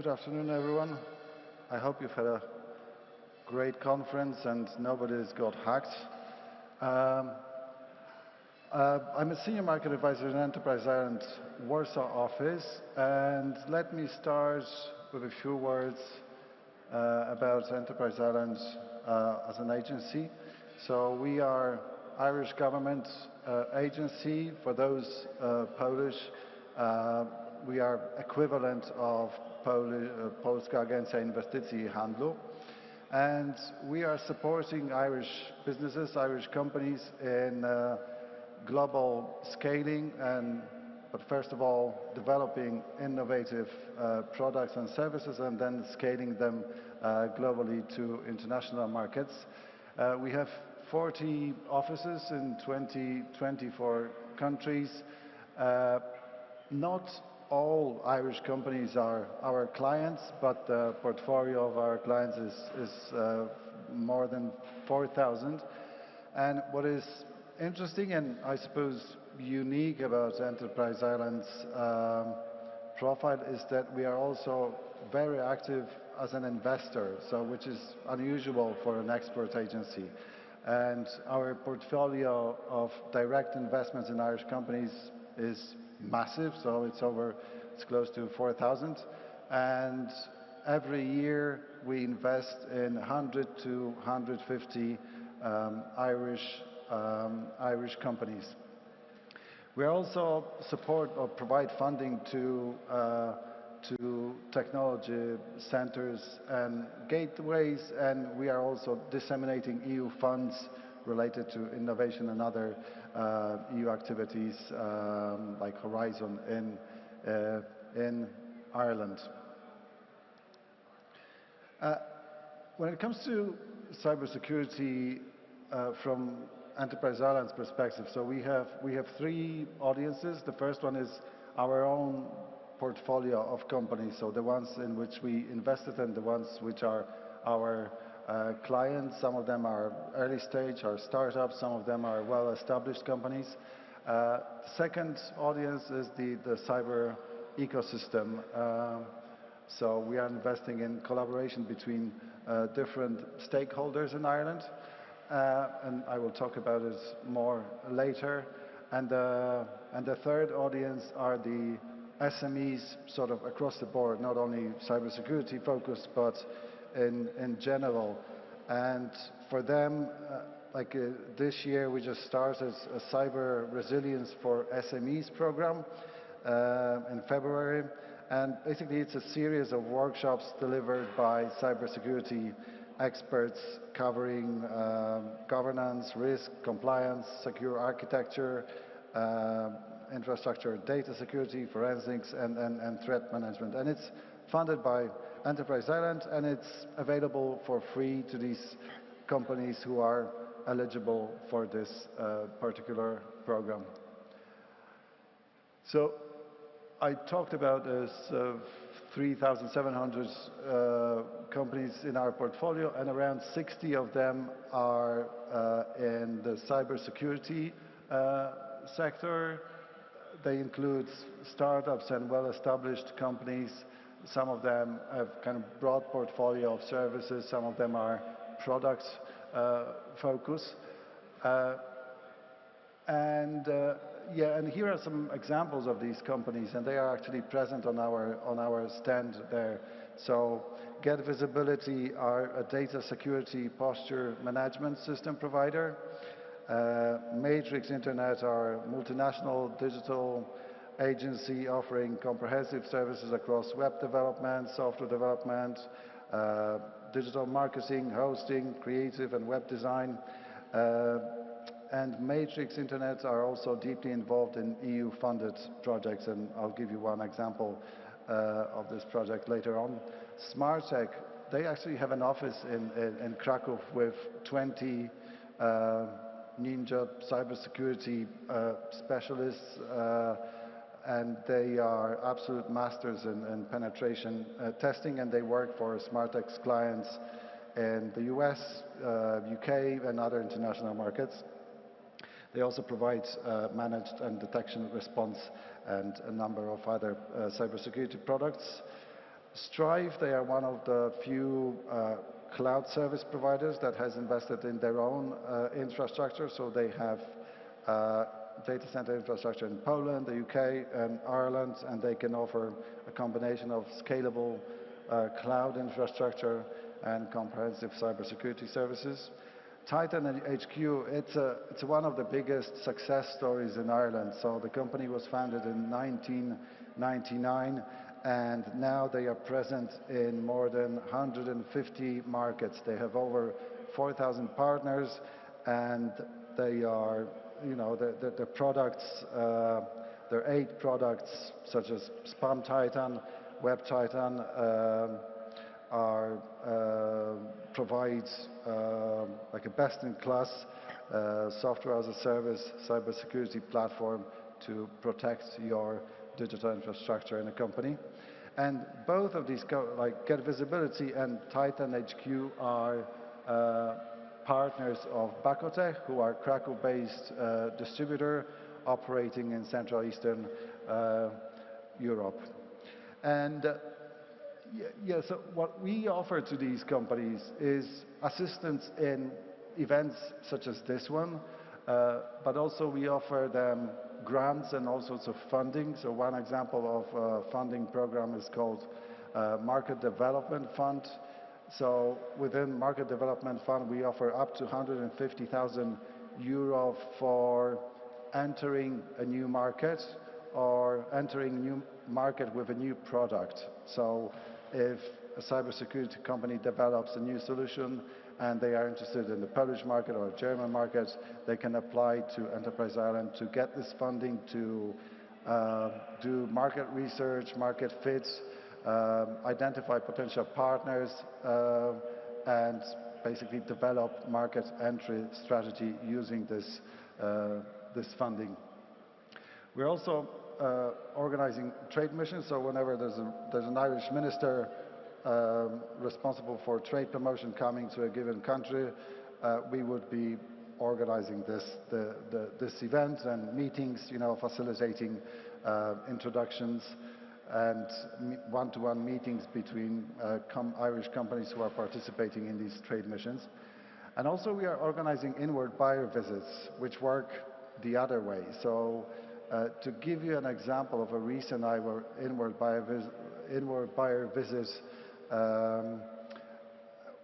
Good afternoon, everyone. I hope you've had a great conference and nobody's got hacked. Um, I'm a senior market advisor in Enterprise Ireland Warsaw office, and let me start with a few words about Enterprise Ireland as an agency. So we are Irish government agency. For those Polish, we are equivalent of Polska Agencja Inwestycji i Handlu. And we are supporting Irish businesses, Irish companies in global scaling, but first of all, developing innovative products and services and then scaling them globally to international markets. We have 40 offices in 24 countries. Not all Irish companies are our clients, but the portfolio of our clients is more than 4,000. And what is interesting and I suppose unique about Enterprise Ireland's profile is that we are also very active as an investor, so which is unusual for an export agency. And our portfolio of direct investments in Irish companies is massive, so it's close to 4,000. And every year we invest in 100 to 150 Irish companies. We also support or provide funding to technology centers and gateways, and we are also disseminating EU funds related to innovation and other EU activities like Horizon in Ireland. When it comes to cybersecurity from Enterprise Ireland's perspective, so we have three audiences. The first one is our own portfolio of companies, so the ones in which we invested and the ones which are our clients. Some of them are early stage or startups, some of them are well-established companies. The second audience is the cyber ecosystem. So we are investing in collaboration between different stakeholders in Ireland, and I will talk about it more later. And the third audience are the SMEs sort of across the board, not only cybersecurity focused, but in general. And for them, this year we just started a cyber resilience for SMEs program in February. And basically it's a series of workshops delivered by cybersecurity experts covering governance, risk, compliance, secure architecture, infrastructure, data security, forensics, and threat management. And it's funded by Enterprise Ireland, and it's available for free to these companies who are eligible for this particular program. So I talked about this 3,700 companies in our portfolio, and around 60 of them are in the cybersecurity sector. They include startups and well-established companies. Some of them have kind of broad portfolio of services. Some of them are products focus. And here are some examples of these companies, and they are actually present on our stand there. So Get Visibility are a data security posture management system provider. Matrix Internet are a multinational digital agency offering comprehensive services across web development, software development, digital marketing, hosting, creative and web design. And Matrix Internet are also deeply involved in EU-funded projects, and I'll give you one example of this project later on. Smartec, they actually have an office in Krakow with 20 ninja cybersecurity specialists, and they are absolute masters in penetration testing, and they work for Smartec's clients in the US, UK, and other international markets. They also provide managed and detection response and a number of other cybersecurity products. Strive, they are one of the few cloud service providers that has invested in their own infrastructure. So they have data center infrastructure in Poland, the UK, and Ireland, and they can offer a combination of scalable cloud infrastructure and comprehensive cybersecurity services. Titan HQ, it's one of the biggest success stories in Ireland. So the company was founded in 1999, and now they are present in more than 150 markets. They have over 4,000 partners, and they are, you know, the products, there are 8 products such as Spam Titan, Web Titan, provides like a best-in-class software as a service cybersecurity platform to protect your digital infrastructure in a company. And both of these, like Get Visibility and Titan HQ, are partners of Bakotech, who are Krakow-based distributor operating in Central Eastern Europe. And so what we offer to these companies is assistance in events such as this one, but also we offer them grants and all sorts of funding. So one example of a funding program is called Market Development Fund. So within Market Development Fund, we offer up to 150,000 euro for entering a new market or entering a new market with a new product. So if a cybersecurity company develops a new solution and they are interested in the Polish market or German market, they can apply to Enterprise Ireland to get this funding to do market research, market fits, identify potential partners, and basically develop market entry strategy using this, this funding. We're also organizing trade missions, so whenever there's an Irish minister responsible for trade promotion coming to a given country, we would be organizing this event and meetings, you know, facilitating introductions and one-to-one meetings between Irish companies who are participating in these trade missions. And also we are organizing inward buyer visits, which work the other way. So to give you an example of a recent inward buyer visit,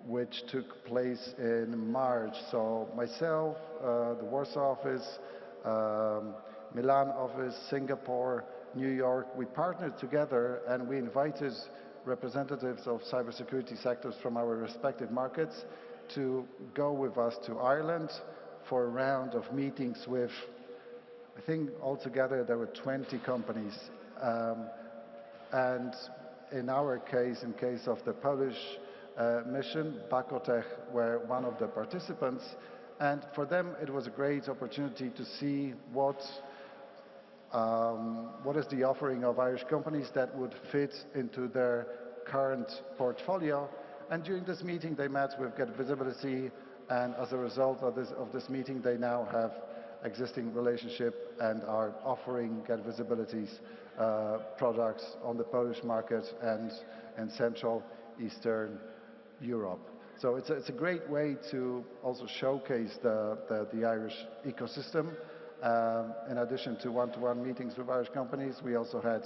which took place in March. So myself, the Warsaw office, Milan office, Singapore, New York, we partnered together and we invited representatives of cybersecurity sectors from our respective markets to go with us to Ireland for a round of meetings with, I think altogether there were 20 companies. And in our case, in case of the Polish mission, Bakotech were one of the participants. And for them, it was a great opportunity to see what is the offering of Irish companies that would fit into their current portfolio. And during this meeting, they met with Get Visibility, and as a result of this meeting, they now have existing relationship and are offering Get Visibility's products on the Polish market and in Central Eastern Europe. So it's a great way to also showcase the Irish ecosystem. In addition to one-to-one meetings with Irish companies, we also had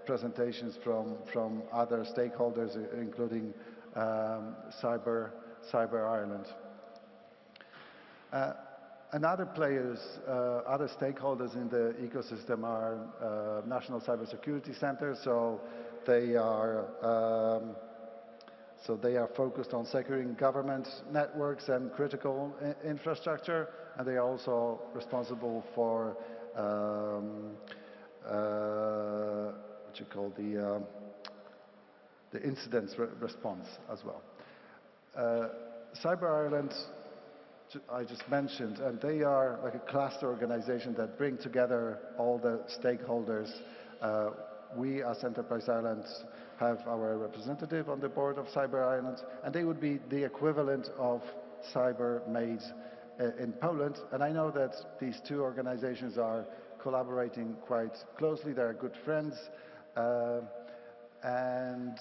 presentations from other stakeholders, including Cyber Ireland. And other players, other stakeholders in the ecosystem are national cybersecurity centers. So they are focused on securing government networks and critical infrastructure, and they are also responsible for what you call the incident response as well. Cyber Ireland, I just mentioned, and they are like a cluster organization that bring together all the stakeholders. We as Enterprise Ireland have our representative on the board of Cyber Ireland, and they would be the equivalent of CyberMade in Poland. And I know that these two organizations are collaborating quite closely. They're good friends. And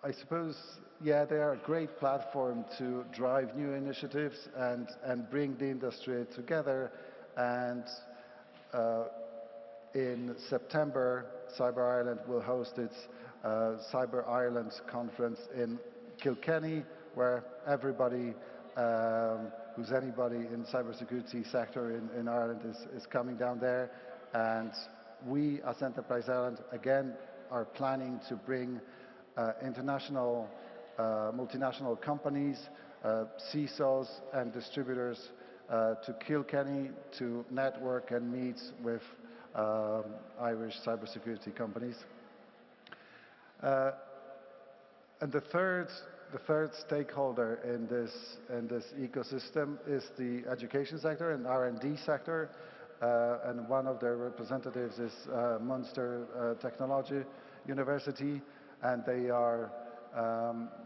I suppose, yeah, they are a great platform to drive new initiatives and bring the industry together. And uh, in September, Cyber Ireland will host its Cyber Ireland conference in Kilkenny, where everybody who's anybody in cybersecurity sector in Ireland is coming down there. And we, as Enterprise Ireland, again, are planning to bring international, multinational companies, CISOs and distributors to Kilkenny to network and meet with Irish cybersecurity companies. Uh, and the third stakeholder in this ecosystem is the education sector and R&D sector. And one of their representatives is Munster Technology University, and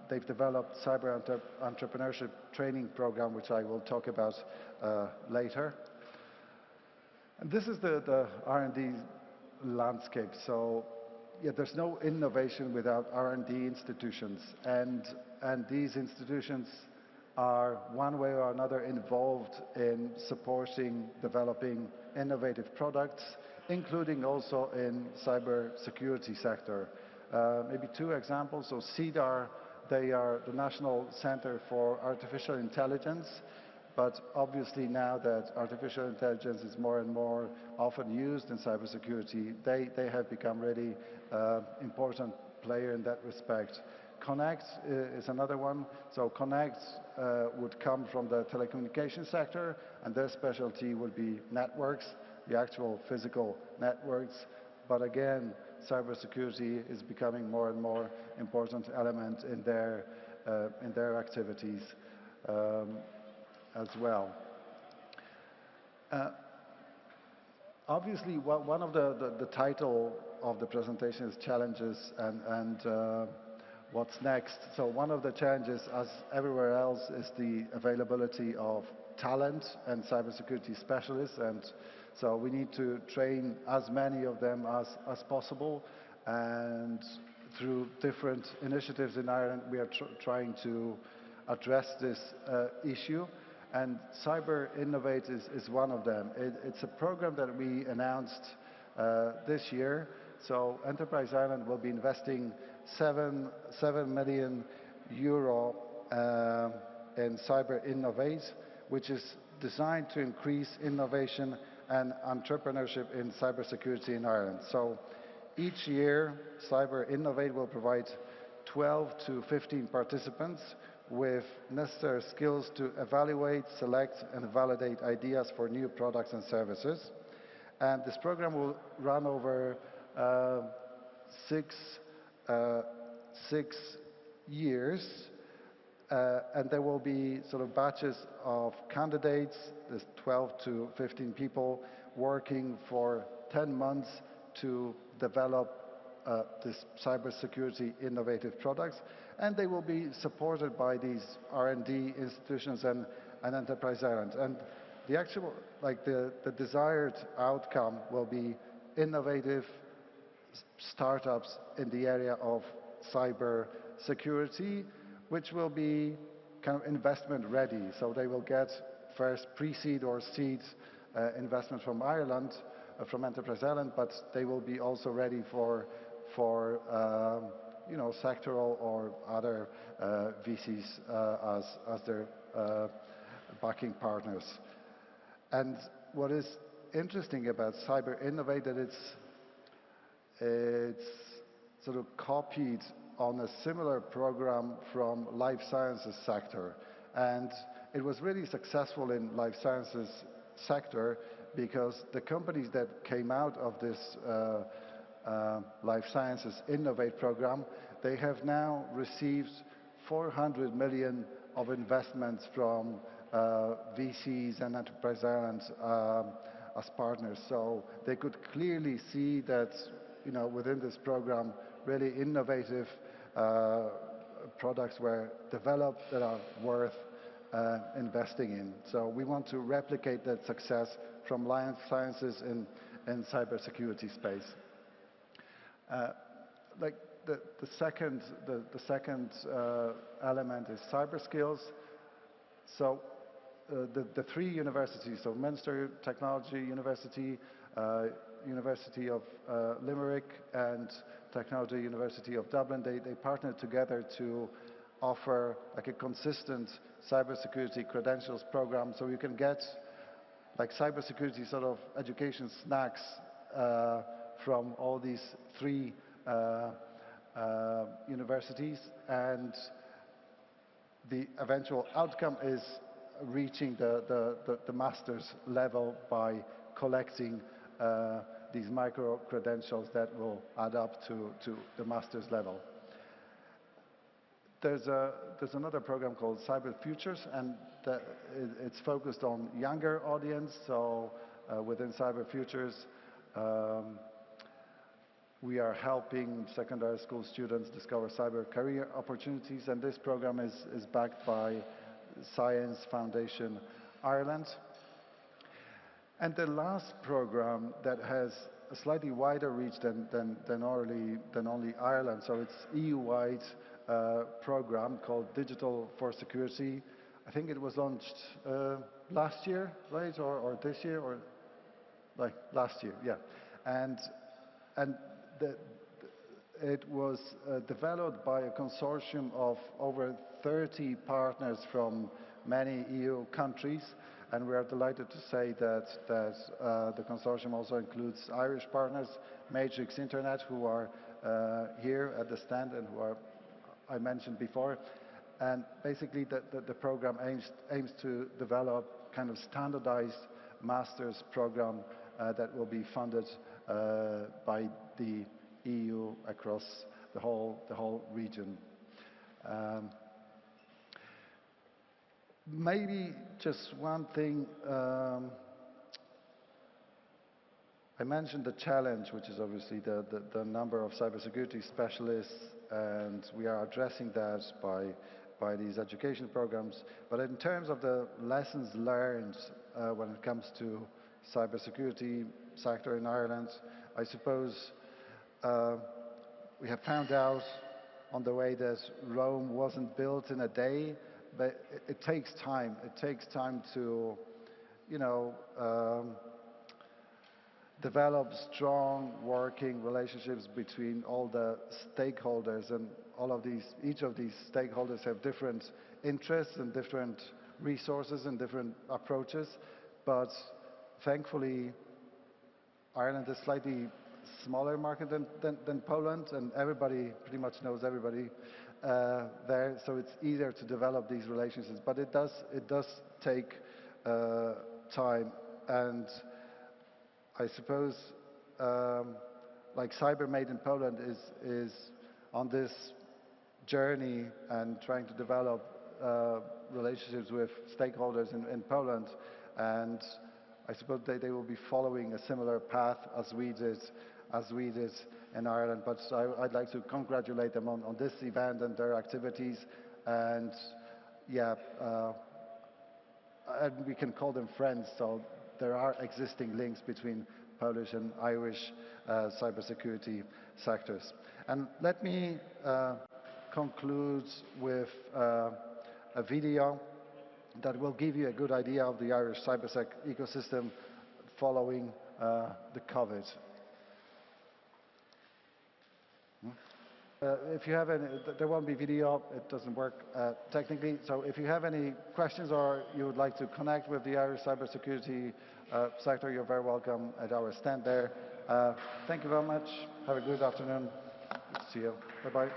they've developed cyber entrepreneurship training program, which I will talk about later. And this is the R&D landscape. So, yeah, there's no innovation without R&D institutions, and these institutions are one way or another involved in supporting developing innovative products, including also in cyber security sector. Maybe two examples. So CEDAR, they are the National Center for Artificial Intelligence, but obviously now that artificial intelligence is more and more often used in cybersecurity, they have become really important player in that respect. Connect is another one. So Connect would come from the telecommunications sector, and their specialty would be networks, the actual physical networks. But again, cybersecurity is becoming more and more important element in their activities as well. Obviously, one of the title of the presentation is challenges and what's next. So one of the challenges, as everywhere else, is the availability of talent and cybersecurity specialists, and so we need to train as many of them as possible. And through different initiatives in Ireland, we are trying to address this issue. And Cyber Innovate is one of them. It's a program that we announced this year. So Enterprise Ireland will be investing 7 million euro in Cyber Innovate, which is designed to increase innovation and entrepreneurship in cybersecurity in Ireland. So each year, Cyber Innovate will provide 12 to 15 participants with necessary skills to evaluate, select, and validate ideas for new products and services. And this program will run over six years, and there will be sort of batches of candidates, there's 12 to 15 people working for 10 months to develop this cybersecurity innovative products, and they will be supported by these R&D institutions and Enterprise Ireland. And the actual, the desired outcome will be innovative startups in the area of cyber security, which will be kind of investment ready. So they will get first pre-seed or seed investment from Ireland, from Enterprise Ireland, but they will be also ready for sectoral or other VCs as their backing partners. And what is interesting about Cyber Innovate that it's sort of copied on a similar program from life sciences sector, and it was really successful in life sciences sector because the companies that came out of this Life Sciences Innovate program, they have now received 400 million of investments from VCs and Enterprise Ireland as partners. So they could clearly see that, within this program, really innovative products were developed that are worth investing in. So we want to replicate that success from life sciences in cybersecurity space. the second element is cyber skills. So the three universities, so Munster Technology University, University of Limerick, and Technology University of Dublin, they partnered together to offer like a consistent cybersecurity credentials program, so you can get like cybersecurity sort of education snacks from all these three universities, and the eventual outcome is reaching the master's level by collecting these micro credentials that will add up to the master's level. There's another program called Cyber Futures, and it's focused on younger audience. So within Cyber Futures, we are helping secondary school students discover cyber career opportunities, and this program is backed by Science Foundation Ireland. And the last program that has a slightly wider reach than only Ireland, so it's EU-wide program called Digital for Security. I think it was launched last year, right, or this year, or like last year, yeah. And it was developed by a consortium of over 30 partners from many EU countries, and we are delighted to say that the consortium also includes Irish partners, Matrix Internet, who are here at the stand and who are, I mentioned before. And basically the program aims to develop kind of standardized master's program that will be funded by the EU across the whole region. Maybe just one thing. I mentioned the challenge, which is obviously the number of cybersecurity specialists, and we are addressing that by these education programs. But in terms of the lessons learned when it comes to cybersecurity sector in Ireland, I suppose we have found out on the way that Rome wasn't built in a day, but it takes time. It takes time to, develop strong working relationships between all the stakeholders, and each of these stakeholders have different interests and different resources and different approaches. But thankfully, Ireland is slightly smaller market than Poland, and everybody pretty much knows everybody there, so it's easier to develop these relationships. But it does take time, and I suppose like Cyber Made in Poland is on this journey and trying to develop relationships with stakeholders in Poland, and I suppose they will be following a similar path as we did in Ireland. But I'd like to congratulate them on this event and their activities, and yeah, and we can call them friends, so there are existing links between Polish and Irish cybersecurity sectors. And let me conclude with a video that will give you a good idea of the Irish Cybersec ecosystem following the COVID. If you have any, there won't be video, it doesn't work technically, so if you have any questions or you would like to connect with the Irish cybersecurity sector, you're very welcome at our stand there. Thank you very much. Have a good afternoon. Good to see you. Bye-bye.